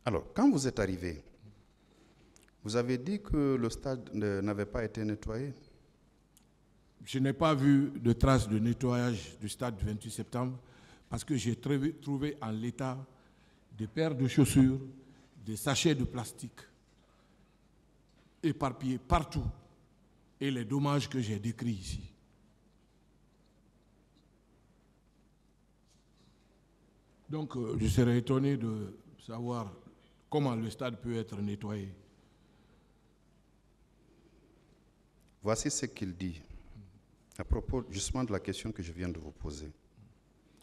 Alors, quand vous êtes arrivé, vous avez dit que le stade n'avait pas été nettoyé. Je n'ai pas vu de traces de nettoyage du stade du 28 septembre parce que j'ai trouvé en l'état des paires de chaussures, des sachets de plastique éparpillés partout et les dommages que j'ai décrits ici. Donc, je serais étonné de savoir comment le stade peut être nettoyé. Voici ce qu'il dit à propos justement de la question que je viens de vous poser.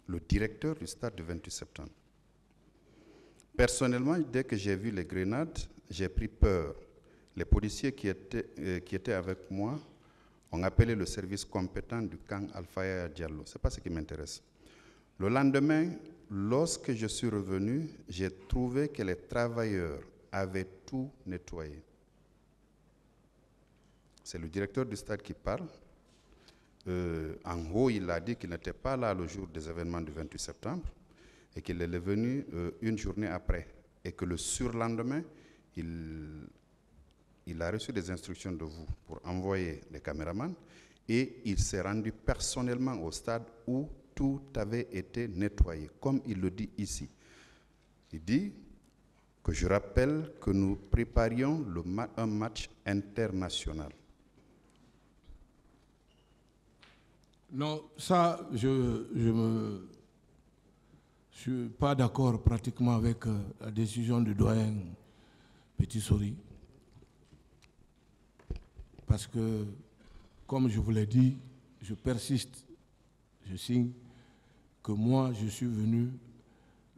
Le directeur du stade du 28 septembre. Personnellement, dès que j'ai vu les grenades, j'ai pris peur. Les policiers qui étaient avec moi ont appelé le service compétent du camp Alpha Yaya Diallo. Ce n'est pas ce qui m'intéresse. Le lendemain, lorsque je suis revenu, j'ai trouvé que les travailleurs avaient tout nettoyé. C'est le directeur du stade qui parle. En haut, il a dit qu'il n'était pas là le jour des événements du 28 septembre et qu'il est venu une journée après. Et que le surlendemain, il a reçu des instructions de vous pour envoyer les caméramans et il s'est rendu personnellement au stade où tout avait été nettoyé, comme il le dit ici. Il dit que je rappelle que nous préparions un match international. Non, ça, je ne suis pas d'accord pratiquement avec la décision du doyen Petit Sori. Parce que, comme je vous l'ai dit, je persiste, je signe que moi, je suis venu,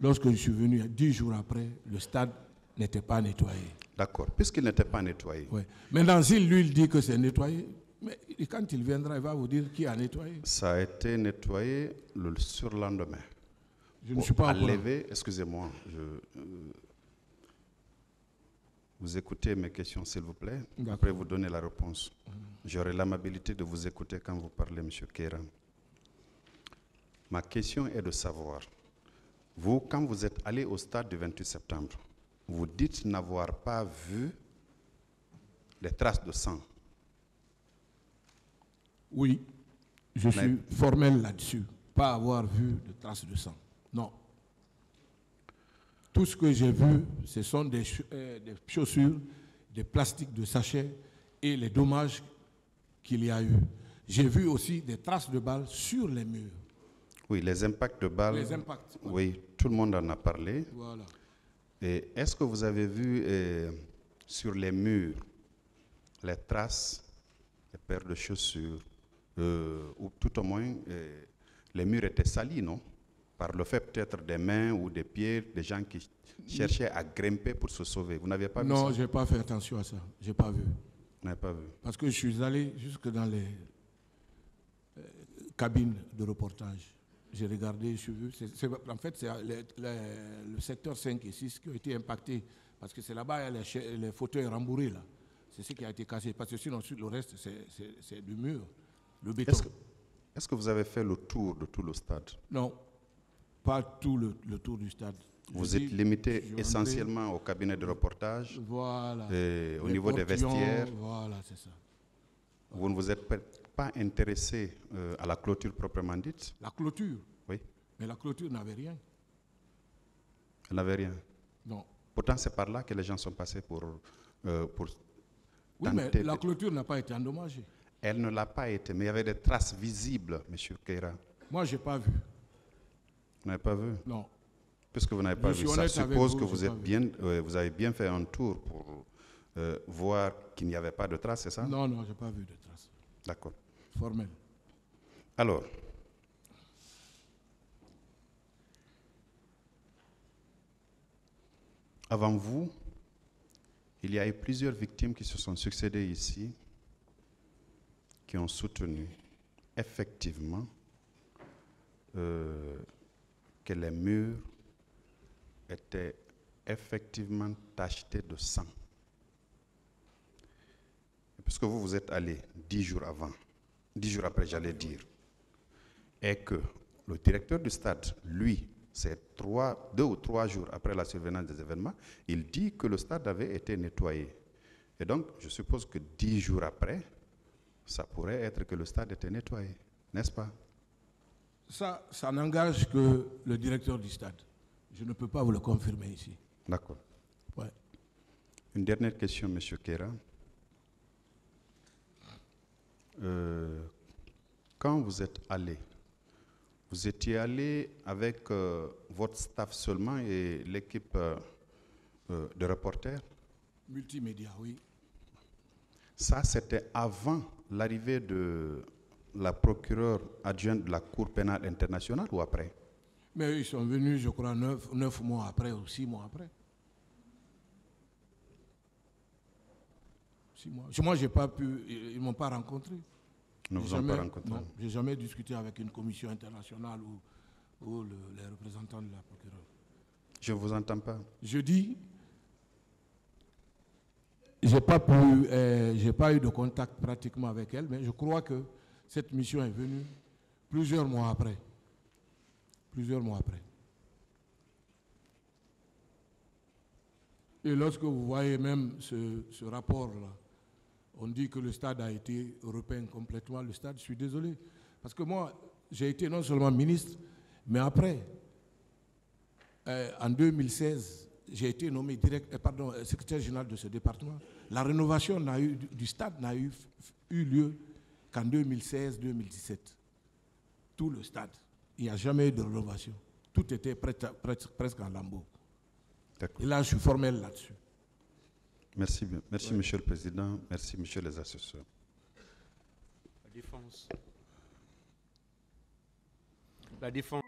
lorsque je suis venu 10 jours après, le stade n'était pas nettoyé. D'accord, puisqu'il n'était pas nettoyé. Ouais. Maintenant, si lui, il dit que c'est nettoyé, mais quand il viendra, il va vous dire qui a nettoyé. Ça a été nettoyé le surlendemain. Je ne suis pas enlevé, excusez-moi, vous écoutez mes questions, s'il vous plaît. Après, vous donnez la réponse. J'aurai l'amabilité de vous écouter quand vous parlez, M. Keira. Ma question est de savoir, vous, quand vous êtes allé au stade du 28 septembre, vous dites n'avoir pas vu les traces de sang. Oui, je suis formel là-dessus. Pas avoir vu de traces de sang. Non. Tout ce que j'ai vu, ce sont des chaussures, des plastiques de sachets et les dommages qu'il y a eu. J'ai vu aussi des traces de balles sur les murs. Oui, les impacts de balles. Les impacts. Oui, tout le monde en a parlé. Voilà. Et est-ce que vous avez vu sur les murs les traces, les paires de chaussures, ou tout au moins les murs étaient salis, non? Par le fait peut-être des mains ou des pieds, des gens qui cherchaient à grimper pour se sauver. Vous n'aviez pas vu ça? Non, je n'ai pas fait attention à ça. Je n'ai pas vu. Vous n'avez pas vu? Parce que je suis allé jusque dans les cabines de reportage. J'ai regardé, j'ai vu. En fait, c'est le secteur 5 et 6 qui ont été impactés. Parce que c'est là-bas, il y a les fauteuils rembourrés, là. C'est ce qui a été cassé. Parce que sinon, le reste, c'est du mur, le béton. Est-ce que vous avez fait le tour de tout le stade? Non, pas tout le tour du stade. Vous êtes limité essentiellement au cabinet de reportage, voilà, et au niveau des vestiaires. Voilà, c'est ça. Vous ne vous êtes pas intéressé à la clôture proprement dite? La clôture? Oui. Mais la clôture n'avait rien. Elle n'avait rien? Non. Pourtant, c'est par là que les gens sont passés pour oui, mais la clôture n'a pas été endommagée. Elle ne l'a pas été, mais il y avait des traces visibles, M. Keira. Moi, je n'ai pas vu. Vous n'avez pas vu? Non. Puisque vous n'avez pas vu, ça suppose que vous avez bien fait un tour pour voir qu'il n'y avait pas de traces, c'est ça? Non, non, je n'ai pas vu de traces. D'accord. Formel. Alors, avant vous, il y a eu plusieurs victimes qui se sont succédées ici, qui ont soutenu effectivement que les murs étaient effectivement tachetés de sang. Et puisque vous êtes allé 10 jours après, j'allais dire, et que le directeur du stade, lui, c'est 2 ou 3 jours après la survenance des événements, il dit que le stade avait été nettoyé. Et donc, je suppose que 10 jours après, ça pourrait être que le stade était nettoyé, n'est-ce pas? Ça n'engage que le directeur du stade. Je ne peux pas vous le confirmer ici. D'accord. Ouais. Une dernière question, M. Kera. Quand vous êtes allé, vous étiez allé avec votre staff seulement et l'équipe de reporters? Multimédia, oui. Ça, c'était avant l'arrivée de la procureure adjointe de la Cour pénale internationale ou après? Mais ils sont venus, je crois, 9 mois après ou 6 mois après. 6 mois. Moi, j'ai pas pu, ils ne m'ont pas rencontré. Ne vous ont pas rencontré? Non, je n'ai jamais discuté avec une commission internationale ou les représentants de la procureure. Je ne vous entends pas. Je dis, j'ai pas eu de contact pratiquement avec elle, mais je crois que cette mission est venue plusieurs mois après. Plusieurs mois après. Et lorsque vous voyez même ce rapport-là, on dit que le stade a été repeint complètement. Le stade, je suis désolé. Parce que moi, j'ai été non seulement ministre, mais après, en 2016, j'ai été nommé secrétaire général de ce département. La rénovation du stade n'a eu lieu qu'en 2016-2017. Tout le stade. Il n'y a jamais eu de rénovation. Tout était presque en lambeaux. Et là, je suis formel là-dessus. Merci, merci ouais. Monsieur le Président. Merci, Monsieur les assesseurs. La défense. La défense.